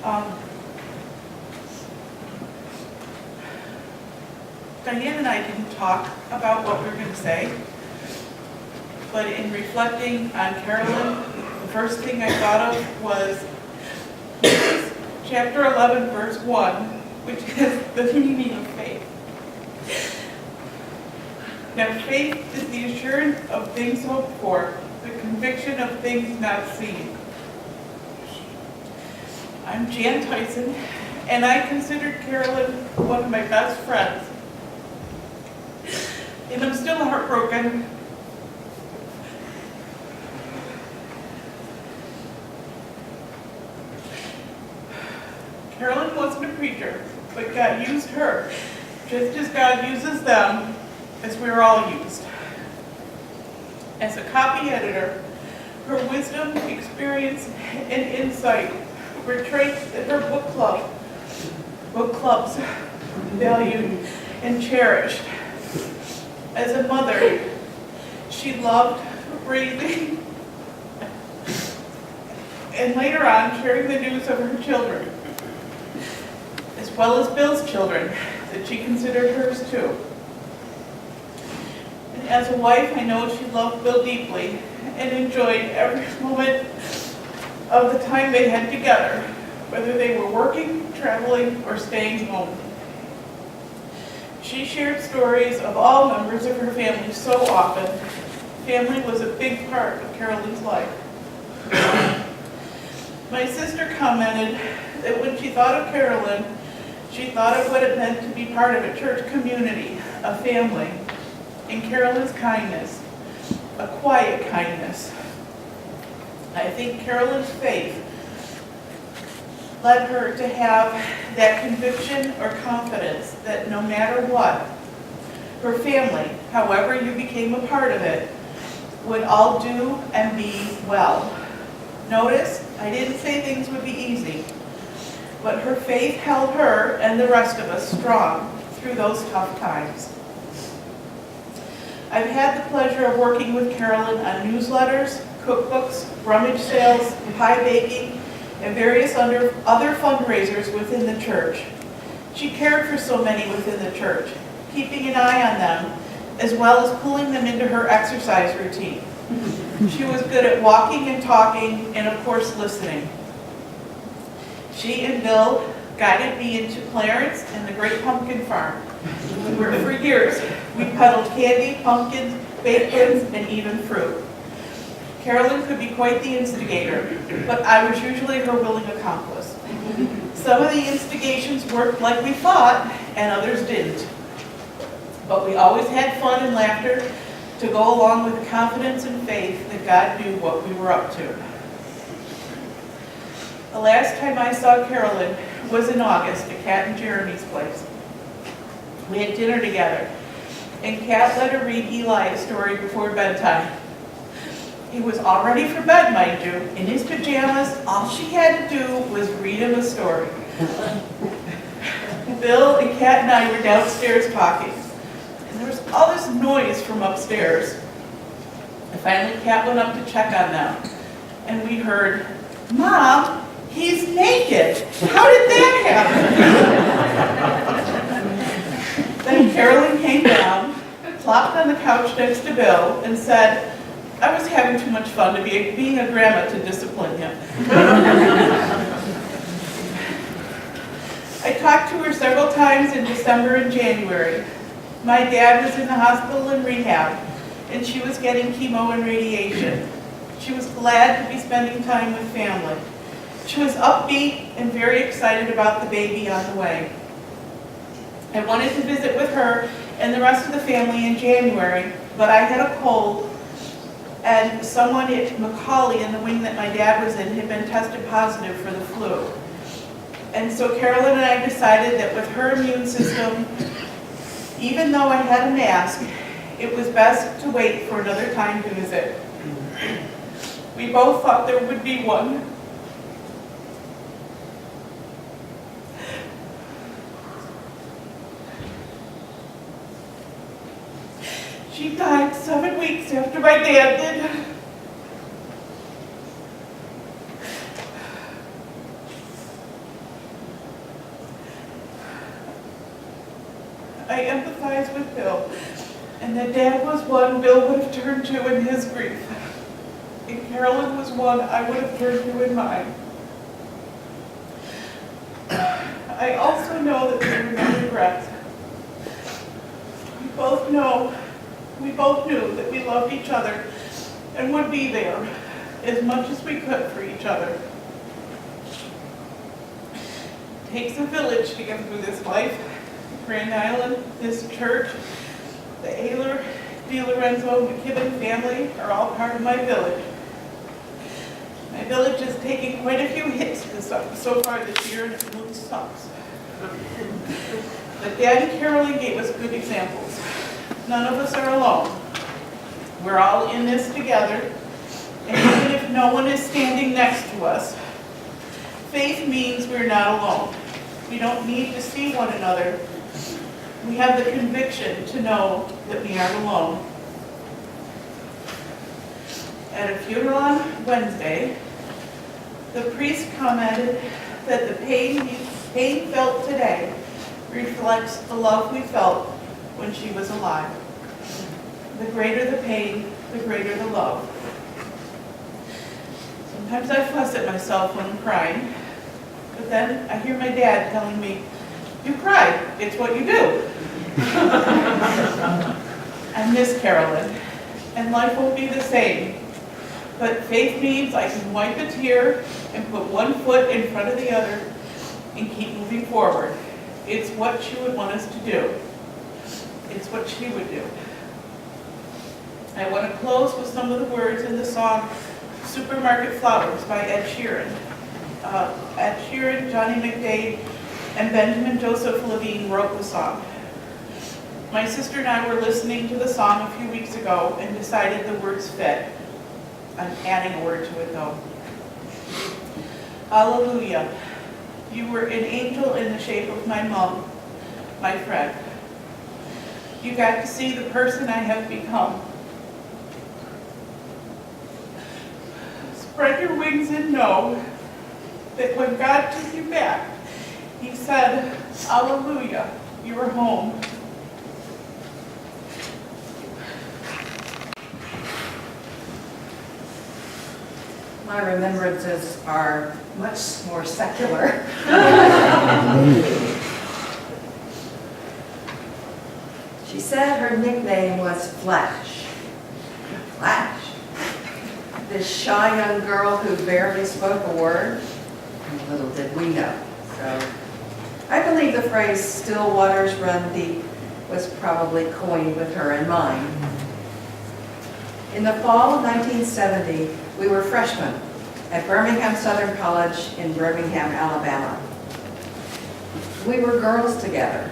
Um, Diane and I didn't talk about what we were going to say, but in reflecting on Carolyn, the first thing I thought of was chapter 11, verse 1, which is the meaning of faith. Now, faith is the assurance of things hoped for, the conviction of things not seen. I'm Jan Tyson, and I considered Carolyn one of my best friends. And I'm still heartbroken. Carolyn wasn't a preacher, but God used her, just as God uses them, as we're all used. As a copy editor, her wisdom, experience, and insight were traits that her book clubs valued and cherished. As a mother, she loved raising and later on sharing the news of her children, as well as Bill's children, that she considered hers too. And as a wife, I know she loved Bill deeply and enjoyed every moment of the time they had together, whether they were working, traveling, or staying home. She shared stories of all members of her family so often. Family was a big part of Carolyn's life. My sister commented that when she thought of Carolyn, she thought of what it meant to be part of a church community, a family, and Carolyn's kindness, a quiet kindness. I think Carolyn's faith led her to have that conviction or confidence that no matter what, her family, however you became a part of it, would all do and be well. Notice, I didn't say things would be easy, but her faith held her and the rest of us strong through those tough times. I've had the pleasure of working with Carolyn on newsletters, cookbooks, rummage sales, pie baking, and various other fundraisers within the church. She cared for so many within the church, keeping an eye on them, as well as pulling them into her exercise routine. She was good at walking and talking, and of course listening. She and Bill guided me into Clarence and the Great Pumpkin Farm, where for years we peddled candy, pumpkins, baked goods, and even fruit. Carolyn could be quite the instigator, but I was usually her willing accomplice. Some of the instigations worked like we thought, and others didn't. But we always had fun and laughter to go along with the confidence and faith that God knew what we were up to. The last time I saw Carolyn was in August at Kat and Jeremy's place. We had dinner together, and Kat let her read Eli a story before bedtime. He was all ready for bed, mind you, in his pajamas. All she had to do was read him a story. Bill and Kat and I were downstairs talking, and there was all this noise from upstairs. And finally, Kat went up to check on them, and we heard, "Mom, he's naked. How did that happen?" Then Carolyn came down, plopped on the couch next to Bill, and said, "I was having too much fun to being a grandma to discipline him." I talked to her several times in December and January. My dad was in the hospital in rehab, and she was getting chemo and radiation. She was glad to be spending time with family. She was upbeat and very excited about the baby on the way. I wanted to visit with her and the rest of the family in January, but I had a cold, and someone at Macaulay in the wing that my dad was in had been tested positive for the flu. And so Carolyn and I decided that with her immune system, even though I had a mask, it was best to wait for another time to visit. We both thought there would be one. She died 7 weeks after my dad did. I empathize with Bill, and that Dad was one Bill would have turned to in his grief, and Carolyn was one I would have turned to in mine. I also know that there were no regrets. We both knew that we loved each other and would be there as much as we could for each other. It takes a village to get through this life. Grand Island, this church, the Ayler, DiLorenzo, McKibben family are all part of my village. My village has taken quite a few hits so far this year, and it really sucks. But Dad and Carolyn gave us good examples. None of us are alone. We're all in this together, and even if no one is standing next to us, faith means we're not alone. We don't need to see one another. We have the conviction to know that we aren't alone. At a funeral on Wednesday, the priest commented that the pain felt today reflects the love we felt when she was alive. The greater the pain, the greater the love. Sometimes I fuss at myself when I'm crying, but then I hear my dad telling me, "You cry, it's what you do." I miss Carolyn, and life won't be the same. But faith means I can wipe a tear and put one foot in front of the other and keep moving forward. It's what she would want us to do. It's what she would do. I want to close with some of the words in the song Supermarket Flowers by Ed Sheeran. Ed Sheeran, Johnny McDade, and Benjamin Joseph Levine wrote the song. My sister and I were listening to the song a few weeks ago and decided the words fit. I'm adding a word to it though. Hallelujah. You were an angel in the shape of my mom, my friend. You got to see the person I have become. Spread your wings and know that when God took you back, He said, Hallelujah, you are home. My remembrances are much more secular. She said her nickname was Flash. Flash. This shy young girl who barely spoke a word, and little did we know. So I believe the phrase, still waters run deep, was probably coined with her in mind. In the fall of 1970, we were freshmen at Birmingham Southern College in Birmingham, Alabama. We were girls together.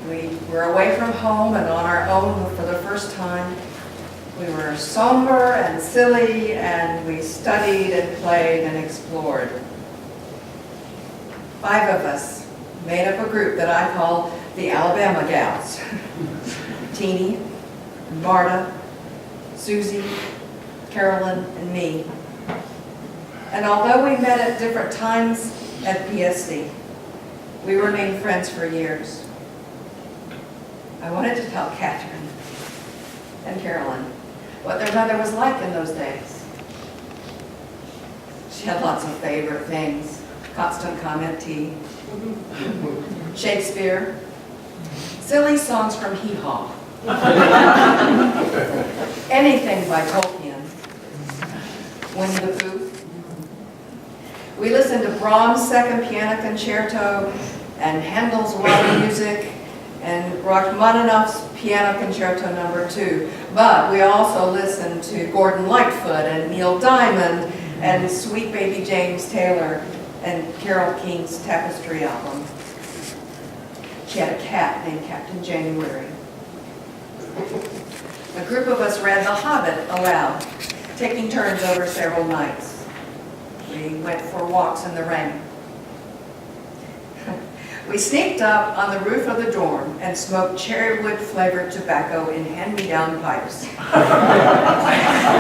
We were away from home and on our own for the first time. We were somber and silly, and we studied and played and explored. 5 of us made up a group that I call the Alabama Gals. Teeny, Marta, Susie, Carolyn, and me. And although we met at different times at PSC, we remained friends for years. I wanted to tell Catherine and Carolyn what their mother was like in those days. She had lots of favorite things. Constant comment tea, Shakespeare, silly songs from Hee Haw, anything by Tolkien, Winnie the Pooh. We listened to Brahms' Second Piano Concerto and Handel's Wild Music and Rachmaninoff's Piano Concerto No. 2. But we also listened to Gordon Lightfoot and Neil Diamond and Sweet Baby James Taylor and Carole King's Tapestry album. She had a cat named Captain January. A group of us read The Hobbit aloud, taking turns over several nights. We went for walks in the rain. We sneaked up on the roof of the dorm and smoked cherrywood-flavored tobacco in hand-me-down pipes. We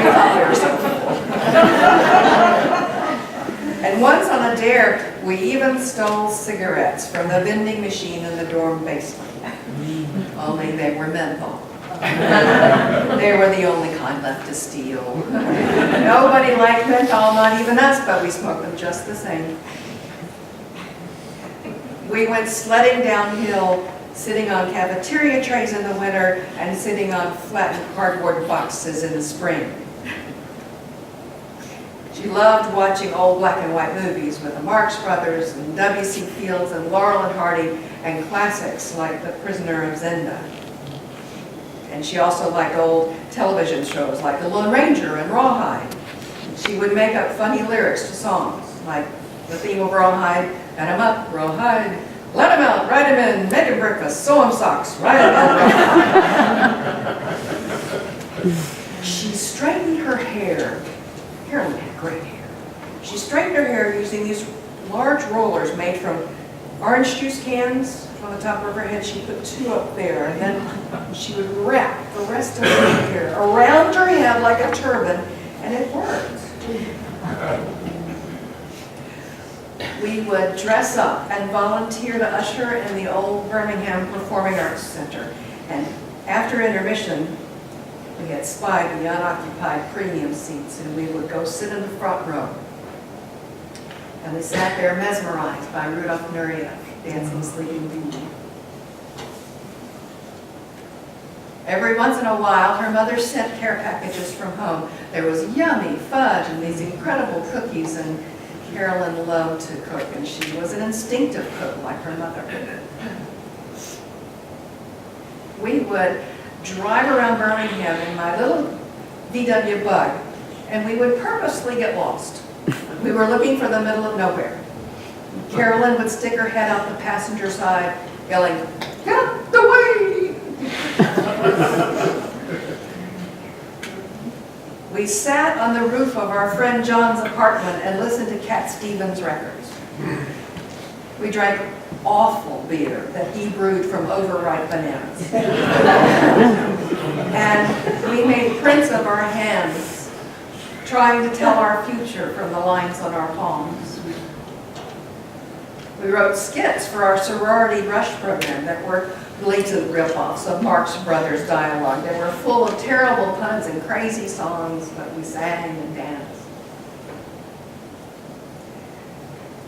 thought we were so cool. And once on a dare, we even stole cigarettes from the vending machine in the dorm basement. Only they were menthol. They were the only kind left to steal. Nobody liked menthol, not even us, but we smoked them just the same. We went sledding downhill, sitting on cafeteria trays in the winter and sitting on flattened cardboard boxes in the spring. She loved watching old black and white movies with the Marx Brothers and W.C. Fields and Laurel and Hardy and classics like The Prisoner of Zenda. And she also liked old television shows like The Lone Ranger and Rawhide. She would make up funny lyrics to songs like the theme of Rawhide, "Let 'em up, Rawhide, let 'em out, ride 'em in, make 'em breakfast, sew 'em socks, ride 'em out, Rawhide." She straightened her hair. Carolyn had great hair. She straightened her hair using these large rollers made from orange juice cans. On the top of her head, she put 2 up there, and then she would wrap the rest of her hair around her head like a turban, and it worked. We would dress up and volunteer to usher in the old Birmingham Performing Arts Center. And after intermission, we had spied the unoccupied premium seats, and we would go sit in the front row. And we sat there mesmerized by Rudolf Nureyev dancing Sleeping Beauty. Every once in a while, her mother sent care packages from home. There was yummy fudge and these incredible cookies, and Carolyn loved to cook, and she was an instinctive cook like her mother. We would drive around Birmingham in my little VW Bug, and we would purposely get lost. We were looking for the middle of nowhere. Carolyn would stick her head out the passenger side, yelling, "Get away!" We sat on the roof of our friend John's apartment and listened to Cat Stevens records. We drank awful beer that he brewed from overripe bananas. And we made prints of our hands, trying to tell our future from the lines on our palms. We wrote skits for our sorority rush program that were blatant rip-offs of Marx Brothers dialogue. They were full of terrible puns and crazy songs, but we sang and danced.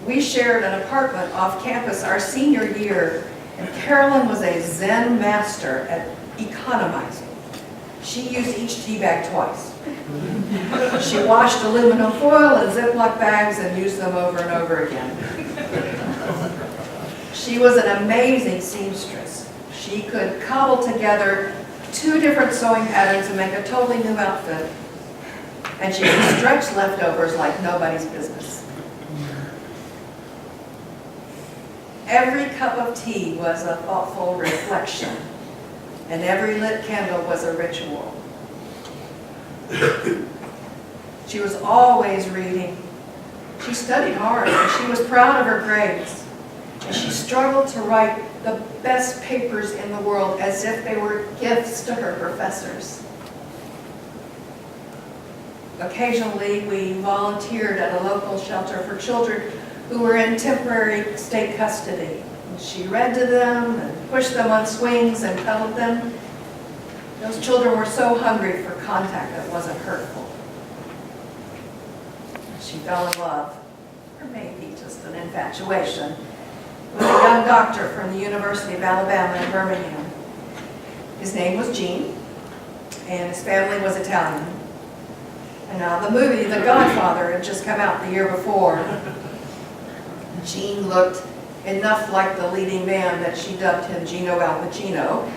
We shared an apartment off campus our senior year, and Carolyn was a Zen master at economizing. She used each tea bag twice. She washed aluminum foil in Ziploc bags and used them over and over again. She was an amazing seamstress. She could cobble together 2 different sewing patterns and make a totally new outfit. And she could stretch leftovers like nobody's business. Every cup of tea was a thoughtful reflection, and every lit candle was a ritual. She was always reading. She studied hard, and she was proud of her grades. And she struggled to write the best papers in the world as if they were gifts to her professors. Occasionally, we volunteered at a local shelter for children who were in temporary state custody. And she read to them and pushed them on swings and cuddled them. Those children were so hungry for contact that wasn't hurtful. She fell in love, or maybe just an infatuation, with a young doctor from the University of Alabama in Birmingham. His name was Gene, and his family was Italian. And now the movie The Godfather had just come out the year before. Gene looked enough like the leading man that she dubbed him Gino Al Pacino.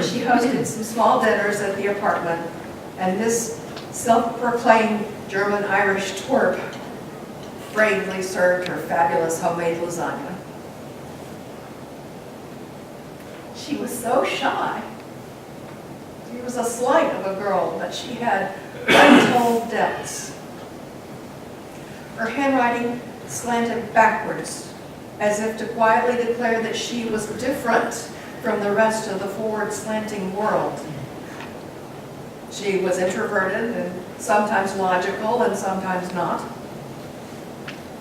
She hosted some small dinners at the apartment, and this self-proclaimed German-Irish twerp bravely served her fabulous homemade lasagna. She was so shy. She was a slight of a girl, but she had untold depths. Her handwriting slanted backwards, as if to quietly declare that she was different from the rest of the forward slanting world. She was introverted and sometimes logical and sometimes not.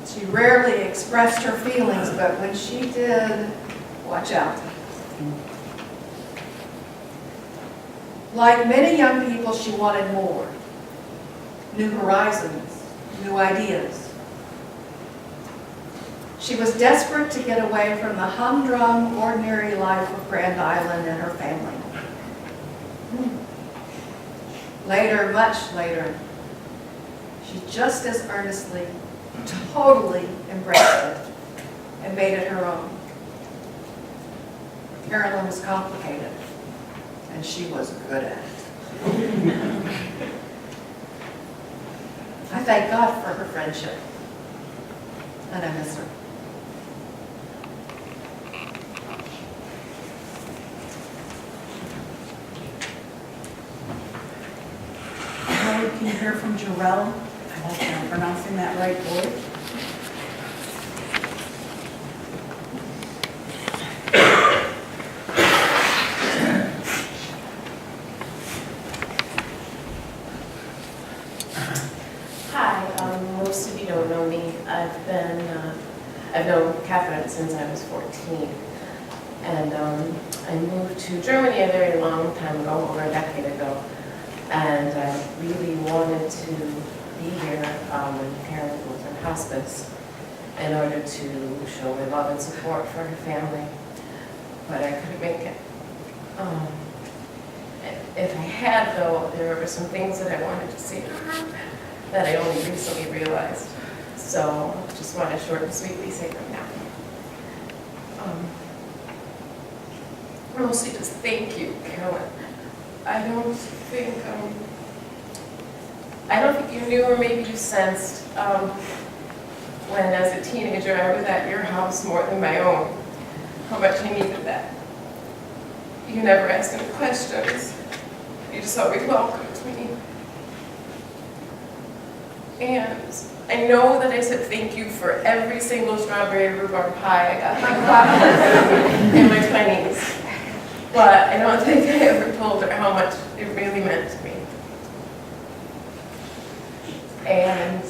She rarely expressed her feelings, but when she did, Watch out. Like many young people, she wanted more. New horizons, new ideas. She was desperate to get away from the humdrum, ordinary life of Grand Island and her family. Later, much later, she just as earnestly, totally embraced it and made it her own. Carolyn was complicated, and she was good at it. I thank God for her friendship, and I miss her. Now we can hear from Jarrell. I hope I'm pronouncing that right, boy. Most of you don't know me. I've known Catherine since I was 14. And I moved to Germany a very long time ago, over a decade ago. And I really wanted to be here when Carolyn was in hospice in order to show my love and support for her family. But I couldn't make it. If I had, though, there were some things that I wanted to say to her that I only recently realized. So I just want to short and sweetly say them now. Mostly just thank you, Carolyn. I don't think you knew, or maybe you sensed when as a teenager I was at your house more than my own, how much I needed that. You never asked any questions. You just always welcomed me. And I know that I said thank you for every single strawberry rhubarb pie I got in my 20s. But I don't think I ever told her how much it really meant to me. And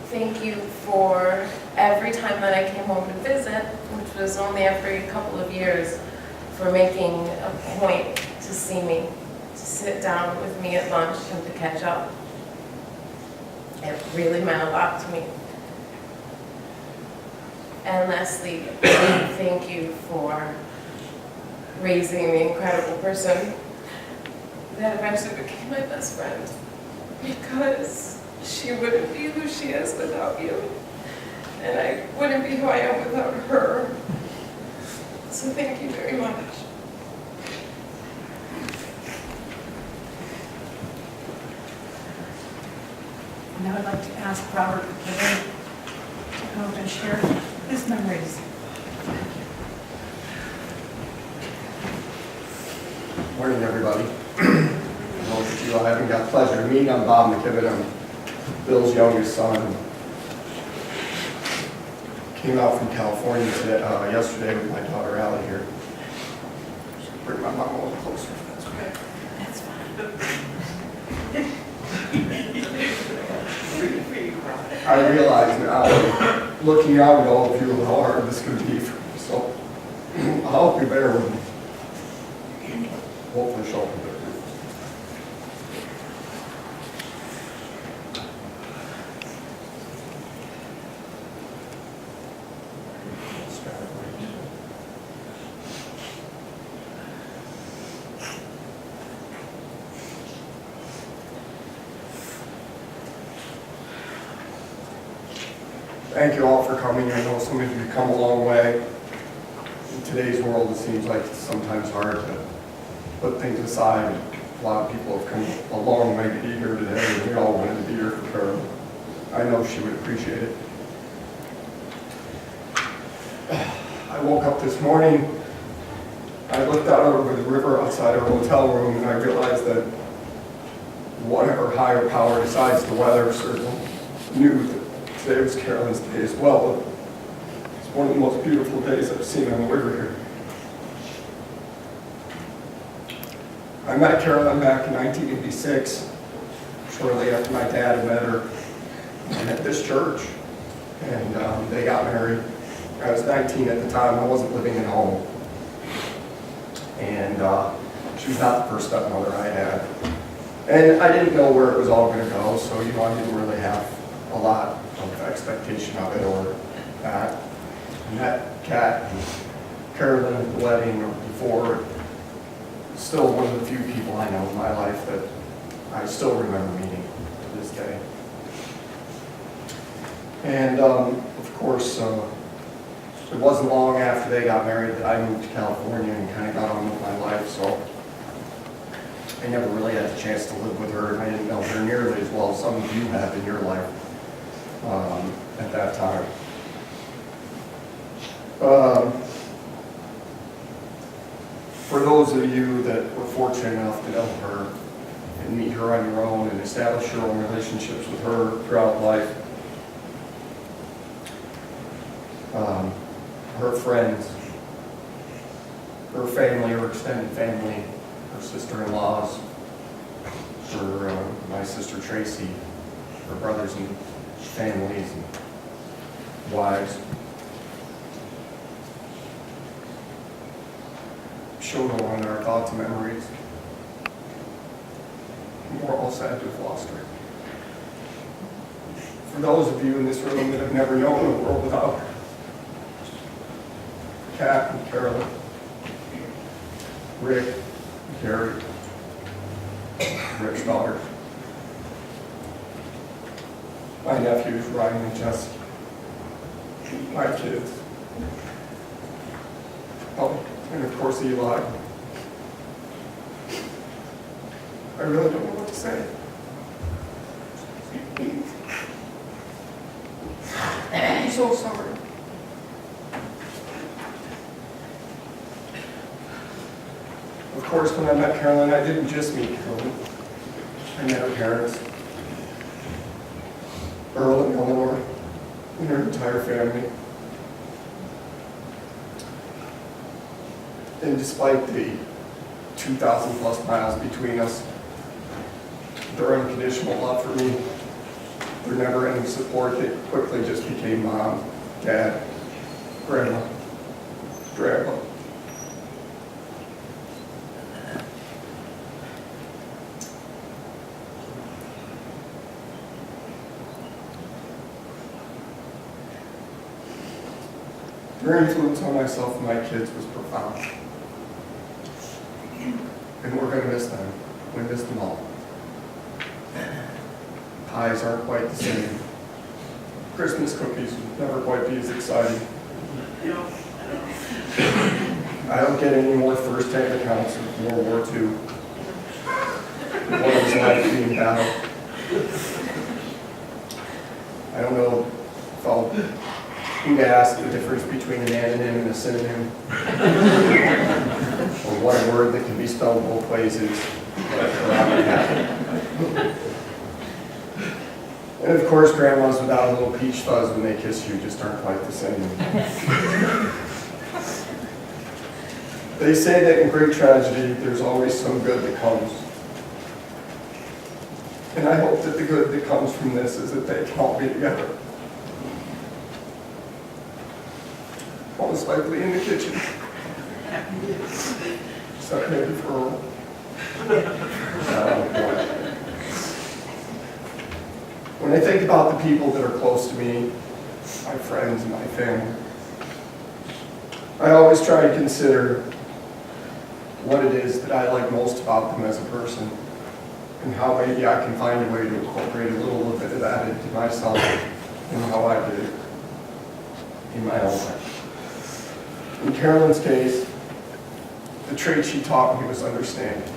thank you for every time that I came home to visit, which was only every couple of years, for making a point to see me, to sit down with me at lunch and to catch up. It really meant a lot to me. And lastly, thank you for raising the incredible person that eventually became my best friend, because she wouldn't be who she is without you, and I wouldn't be who I am without her. So thank you very much. Now I'd like to ask Robert McKibben to come up and share his memories. Morning, everybody. Most of you I haven't got the pleasure of meeting. I'm Bob McKibben. I'm Bill's youngest son. Came out from California yesterday with my daughter Allie here. Should bring my mom a little closer if that's okay. That's fine. I realize now, looking out at all of you, how hard this could be for me. So I hope you bear with me. Hopefully she'll be there. Thank you all for coming. I know some of you have come a long way. In today's world, it seems like it's sometimes hard to put things aside. A lot of people have come a long way to be here today, and we all wanted to be here for her. I know she would appreciate it. I woke up this morning, I looked out over the river outside our hotel room, and I realized that whatever higher power decides the weather certainly knew that today was Carolyn's day as well. It's one of the most beautiful days I've seen on the river here. I met Carolyn back in 1986, shortly after my dad had met her at this church, and they got married. I was 19 at the time. I wasn't living at home. And she was not the first stepmother I had. And I didn't know where it was all going to go, so, I didn't really have a lot of expectation of it or that. I met Kat and Carolyn at the wedding or before. Still one of the few people I know in my life that I still remember meeting to this day. And of course, it wasn't long after they got married that I moved to California and kind of got on with my life, so I never really had a chance to live with her, and I didn't know her nearly as well as some of you have in your life at that time. For those of you that were fortunate enough to know her and meet her on your own and establish your own relationships with her throughout life, her friends, her family, her extended family, her sister-in-laws, my sister Tracy, her brothers and families and wives. Show no one our thoughts and memories. We're all sad to have lost her. For those of you in this room that have never known a world without her, Kat and Carolyn, Rick and Carrie, Rick's daughter, my nephews Ryan and Jesse, my kids, and of course Eli. I really don't know what to say. I'm so sorry. Of course, when I met Carolyn, I didn't just meet Carolyn. I met her parents, Earl and Eleanor, and her entire family. And despite the 2,000 plus miles between us, their unconditional love for me, their never-ending support that quickly just became mom, dad, grandma, grandpa. Their influence on myself and my kids was profound. And we're going to miss them. We miss them all. Pies aren't quite the same. Christmas cookies will never quite be as exciting. I don't get any more first-hand accounts of World War II. What it was like to be in battle. I don't know if I'll who to ask the difference between an anonym and a synonym, or what a word that can be spelled both ways is, but I forgot what happened. And of course, grandmas without a little peach fuzz when they kiss you just aren't quite the same. They say that in great tragedy, there's always some good that comes. And I hope that the good that comes from this is that they can all be together. Most likely in the kitchen. Except maybe for Earl. When I think about the people that are close to me, my friends and my family, I always try to consider what it is that I like most about them as a person, and how maybe I can find a way to incorporate a little bit of that into myself and how I did it in my own life. In Carolyn's case, the trait she taught me was understanding.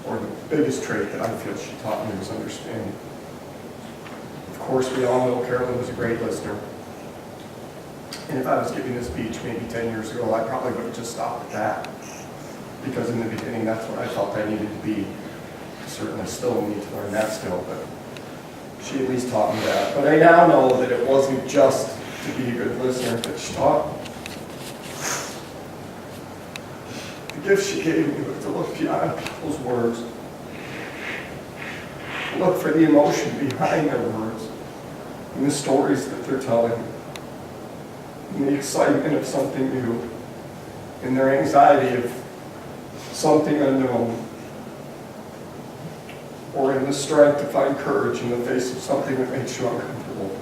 Or the biggest trait that I feel she taught me was understanding. Of course, we all know Carolyn was a great listener. And if I was giving this speech maybe 10 years ago, I probably would have just stopped at that. Because in the beginning, that's what I felt I needed to be. I certainly still need to learn that skill, but she at least taught me that. But I now know that it wasn't just to be a good listener that she taught me. The gift she gave me was to look beyond people's words. To look for the emotion behind their words. in the stories that they're telling, in the excitement of something new, in their anxiety of something unknown, or in the strength to find courage in the face of something that makes you uncomfortable.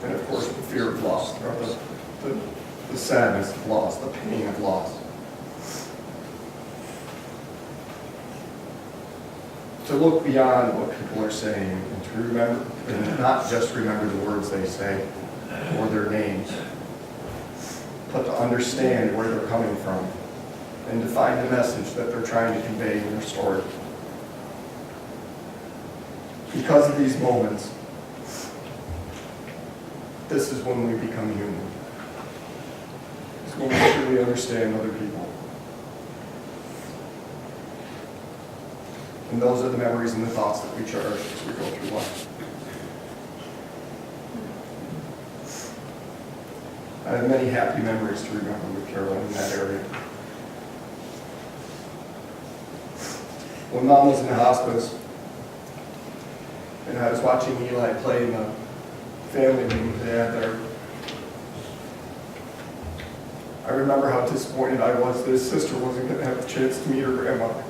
And of course, the fear of loss, or the sadness of loss, the pain of loss. To look beyond what people are saying and to remember, and not just remember the words they say or their names, but to understand where they're coming from and to find the message that they're trying to convey in their story. Because of these moments, this is when we become human. It's when we truly understand other people. And those are the memories and the thoughts that we cherish as we go through life. I have many happy memories to remember with Carolyn in that area. When Mom was in the hospice, and I was watching Eli play in the family room they had there, I remember how disappointed I was that his sister wasn't going to have a chance to meet her grandmother.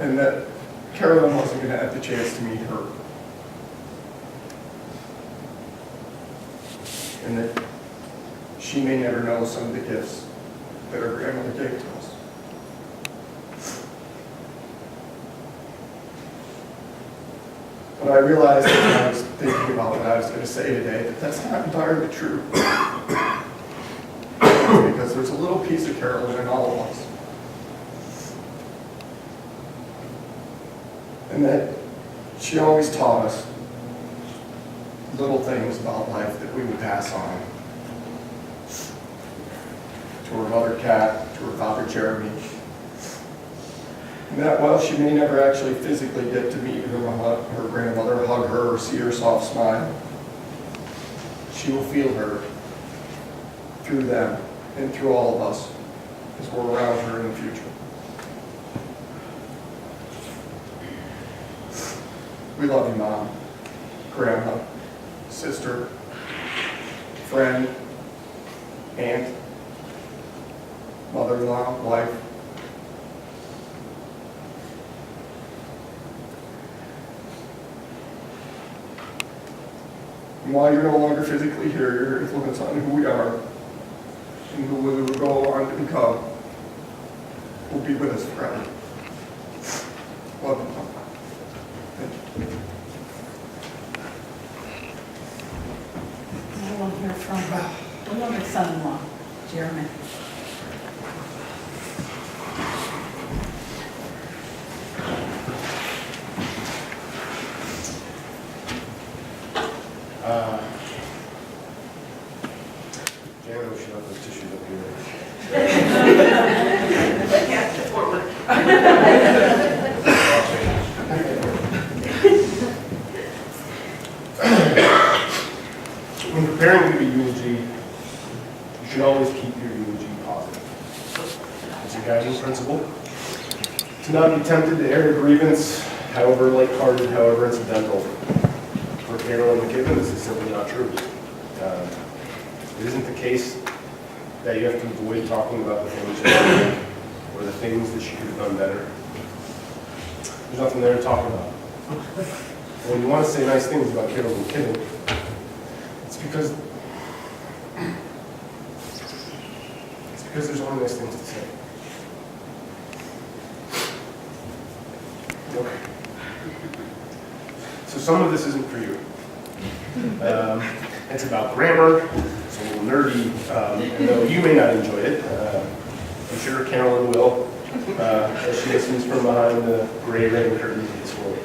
And that Carolyn wasn't going to have the chance to meet her. And that she may never know some of the gifts that her grandmother gave to us. But I realized as I was thinking about what I was going to say today that that's not entirely true. Because there's a little piece of Carolyn in all of us. And that she always taught us little things about life that we would pass on. To her mother Kat, to her father Jeremy. And that while she may never actually physically get to meet her grandmother, hug her, or see her soft smile, she will feel her through them and through all of us as we're around her in the future. We love you, Mom, Grandma, sister, friend, aunt, mother-in-law, wife. And while you're no longer physically here, your influence on who we are and who we will go on to become will be with us forever. Love you, Mom. I want to hear from her beloved son-in-law, Jeremy. Jeremy, we should have those tissues up here. When preparing to give a eulogy, you should always keep your eulogy positive. As your guiding principle, to not be tempted to air a grievance, however lighthearted, however incidental. For Carolyn McKibben, this is simply not true. It isn't the case that you have to avoid talking about the things she did or the things that she could have done better. There's nothing there to talk about. And when you want to say nice things about Carolyn McKibben, it's because there's only nice things to say. Okay. So some of this isn't for you. It's about grammar. It's a little nerdy, and though you may not enjoy it, I'm sure Carolyn will, as she listens from behind the gray ribbon curtain this morning.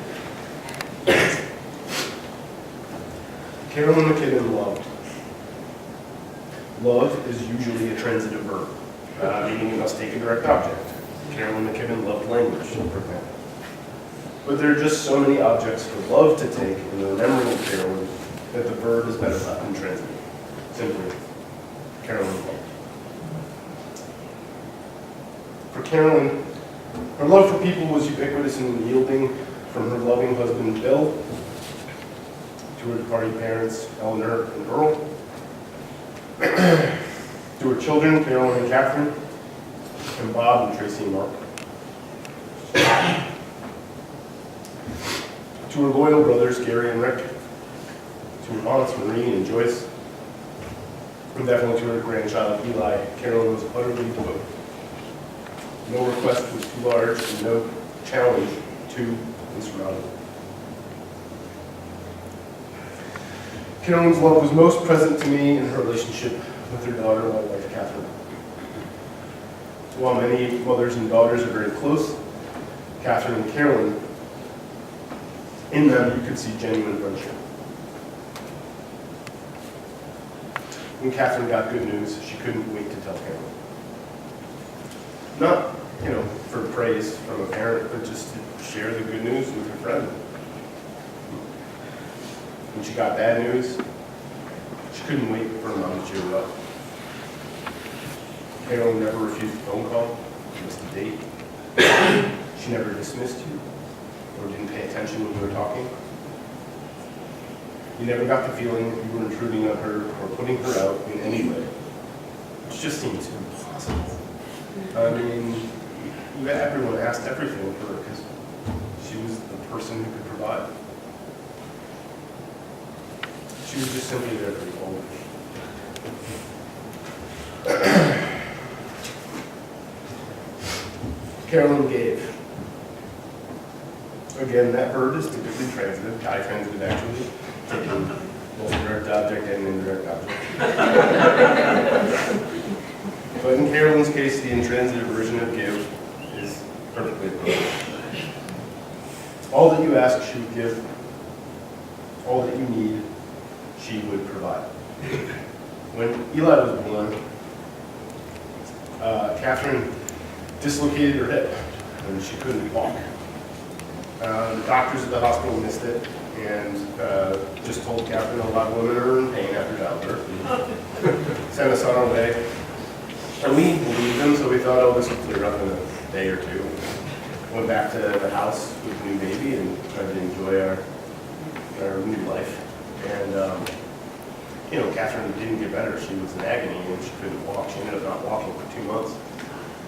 Carolyn McKibben loved. Love is usually a transitive verb, meaning it must take a direct object. Carolyn McKibben loved language, for example. But there are just so many objects for love to take in the memory of Carolyn that the verb is better left in transitive. Simply, Carolyn loved. For Carolyn, her love for people was ubiquitous and unyielding. from her loving husband, Bill, to her departing parents, Eleanor and Earl, to her children, Carolyn and Catherine, and Bob and Tracy and Mark. To her loyal brothers, Gary and Rick, to her aunts, Marie and Joyce, and definitely to her grandchild, Eli, Carolyn was utterly devoted. No request was too large and no challenge too insurmountable. Carolyn's love was most present to me in her relationship with her daughter, my wife, Catherine. While many mothers and daughters are very close, Catherine and Carolyn, in them you could see genuine friendship. When Catherine got good news, she couldn't wait to tell Carolyn. Not, for praise from a parent, but just to share the good news with her friend. When she got bad news, she couldn't wait for her mom to cheer her up. Carolyn never refused a phone call, missed a date. She never dismissed you or didn't pay attention when you were talking. You never got the feeling that you were intruding on her or putting her out in any way, which just seems impossible. I mean, everyone asked everything of her because she was the person who could provide. She was just simply there for you always. Carolyn gave. Again, that verb is typically transitive, I-transitive actually, taking both direct object and indirect object. But in Carolyn's case, the intransitive version of give is perfectly appropriate. All that you ask, she would give. All that you need, she would provide. When Eli was born, Catherine dislocated her hip and she couldn't walk. The doctors at the hospital missed it and just told Catherine a lot of women are in pain after childbirth. Sent us on our way. And we believed them, so we thought, oh, this will clear up in a day or two. Went back to the house with the new baby and tried to enjoy our new life. And, Catherine didn't get better. She was in agony and she couldn't walk. She ended up not walking for 2 months.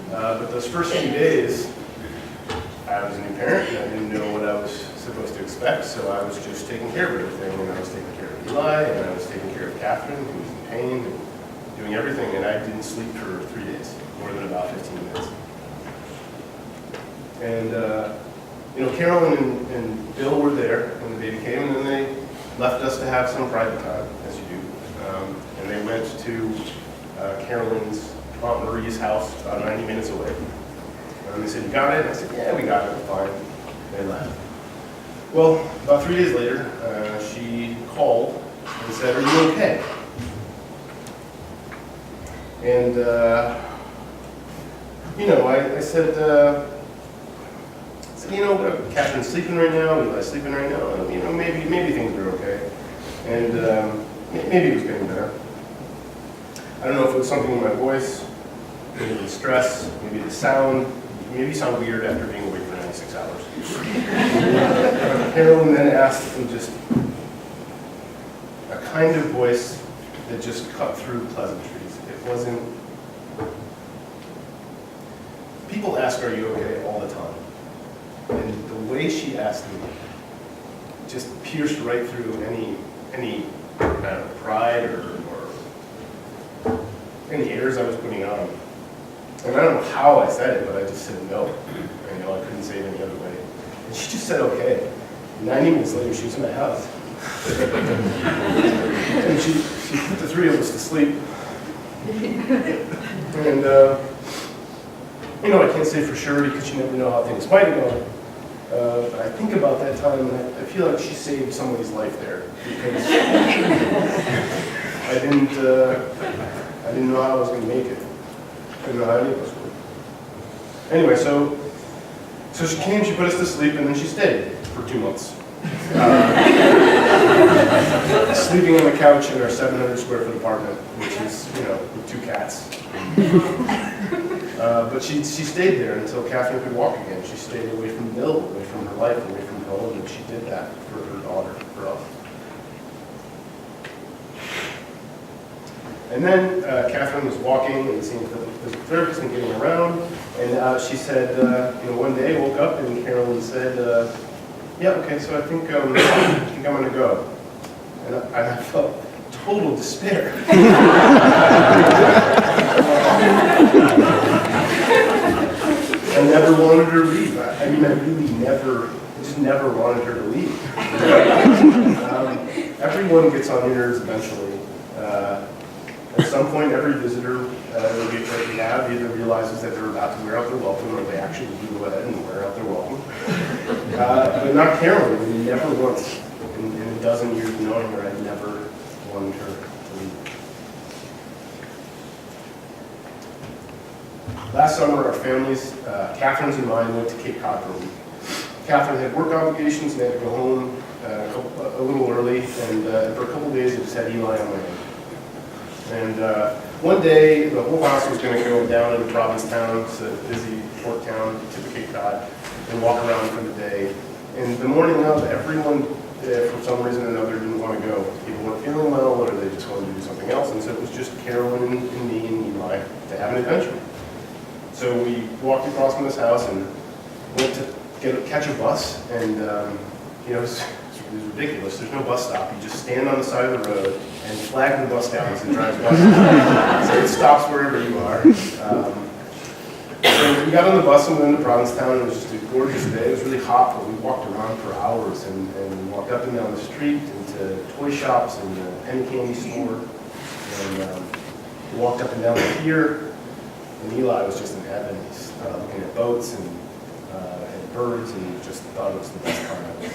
But those first few days, I was a new parent and I didn't know what I was supposed to expect, so I was just taking care of everything. And I was taking care of Eli, and I was taking care of Catherine, who was in pain, and doing everything, and I didn't sleep for 3 days, more than about 15 minutes. And, Carolyn and Bill were there when the baby came, and then they left us to have some private time, as you do. And they went to Carolyn's Aunt Marie's house, about 90 minutes away. And they said, you got it? And I said, yeah, we got it, we're fine. They left. Well, about 3 days later, she called and said, are you okay? And, I said, Catherine's sleeping right now, Eli's sleeping right now, and, maybe things are okay. And maybe it was getting better. I don't know if it was something in my voice, maybe the stress, maybe the sound, maybe sound weird after being awake for 96 hours. Carolyn then asked in just a kind of voice that just cut through pleasantries. It wasn't... People ask, are you okay, all the time. And the way she asked me just pierced right through any pride or any airs I was putting on. And I don't know how I said it, but I just said no. I couldn't say it any other way. And she just said okay. 90 minutes later, she was in my house. And she put the three of us to sleep. And, I can't say for sure because you never know how things might have gone. But I think about that time and I feel like she saved somebody's life there because I didn't know how I was going to make it. I didn't know how any of us would. Anyway, so she came, she put us to sleep, and then she stayed for 2 months. Sleeping on the couch in our 700 square foot apartment, which is, with 2 cats. But she stayed there until Catherine could walk again. She stayed away from Bill, away from her life, away from home. that for her daughter, for us. And then Catherine was walking and seeing the physical therapist and getting around, and she said, one day woke up and Carolyn said, yeah, okay, so I think I'm gonna go. And I felt total despair. I never wanted her to leave. I mean, I really just never wanted her to leave. Everyone gets on your nerves eventually. At some point, every visitor that we have either realizes that they're about to wear out their welcome, or they actually do go ahead and wear out their welcome. But not Carolyn. I mean, never once. In a dozen years of knowing her, I never wanted her to leave. Last summer, our families, Catherine's and mine, went to Cape Cod for a week. Catherine had work obligations and had to go home a little early, and for a couple days I just had Eli on my hand. And one day, the whole house was going to go down into Provincetown, it's a busy port town, tip of Cape Cod, and walk around for the day. And the morning of, everyone, for some reason or another, didn't want to go. People weren't feeling well, or they just wanted to do something else, and so it was just Carolyn and me and Eli to have an adventure. So we walked across from this house and went to catch a bus, and it was ridiculous. There's no bus stop. You just stand on the side of the road and flag the bus down as it drives by. So it stops wherever you are. So we got on the bus and went into Provincetown. It was just a gorgeous day. It was really hot, but we walked around for hours and we walked up and down the street into toy shops and the penny candy store. And we walked up and down the pier. And Eli was just in heaven. He's looking at boats and birds, and just thought it was the best time ever.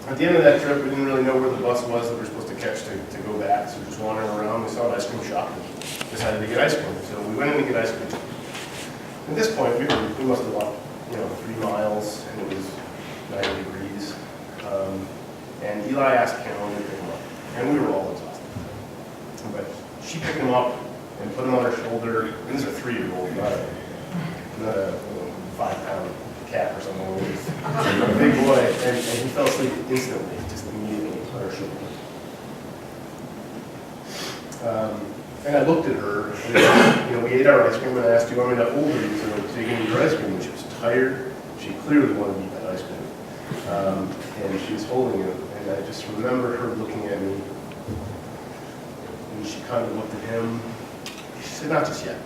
At the end of that trip, we didn't really know where the bus was that we were supposed to catch to go back, so we were just wandering around. We saw an ice cream shop and decided to get ice cream. So we went in to get ice cream. At this point, we must have walked 3 miles, and it was 90 degrees. And Eli asked Carolyn to pick him up, and we were all exhausted. But she picked him up and put him on her shoulder. This is a 3-year-old, not a 5-pound cat or something. It was a big boy, and he fell asleep instantly, just immediately on her shoulder. And I looked at her, and we ate our ice cream, and I asked, do you want me to hold her so you can eat your ice cream? And she was tired. She clearly wanted to eat that ice cream. And she was holding it, and I just remember her looking at me, and she kind of looked at him. She said, not just yet.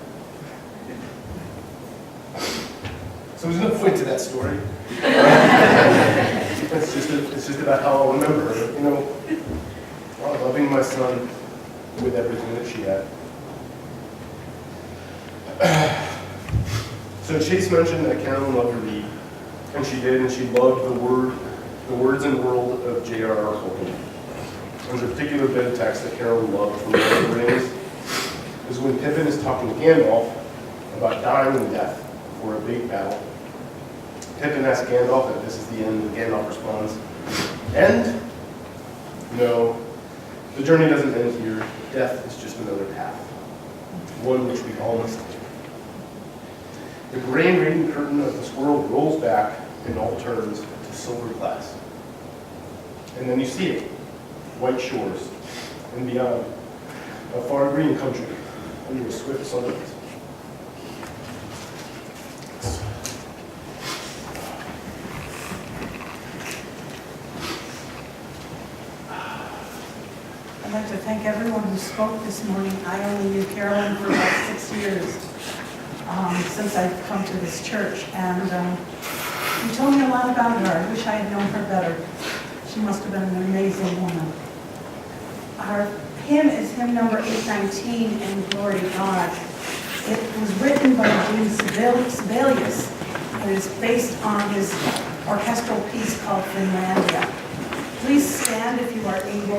So there's no point to that story. It's just about how I'll remember her. Loving my son with everything that she had. So Chase mentioned that Carolyn loved to read, and she did, and she loved the words and world of J.R.R. Tolkien. There's a particular bit of text that Carolyn loved from the Lord of the Rings is when Pippin is talking to Gandalf about dying and death before a big battle. Pippin asks Gandalf if this is the end, and Gandalf responds, "End? No, the journey doesn't end here. Death is just another path, one which we all must take." The gray and radiant curtain of this world rolls back and all turns to silver glass. And then you see it, white shores, and beyond, a far green country under a swift sunrise. I'd like to thank everyone who spoke this morning. I only knew Carolyn for about 6 years since I've come to this church, and you told me a lot about her. I wish I had known her better. She must have been an amazing woman. Our hymn is hymn number 819, "In Glory to God." It was written by Gene Sibelius, and is based on his orchestral piece called Finlandia. Please stand if you are able.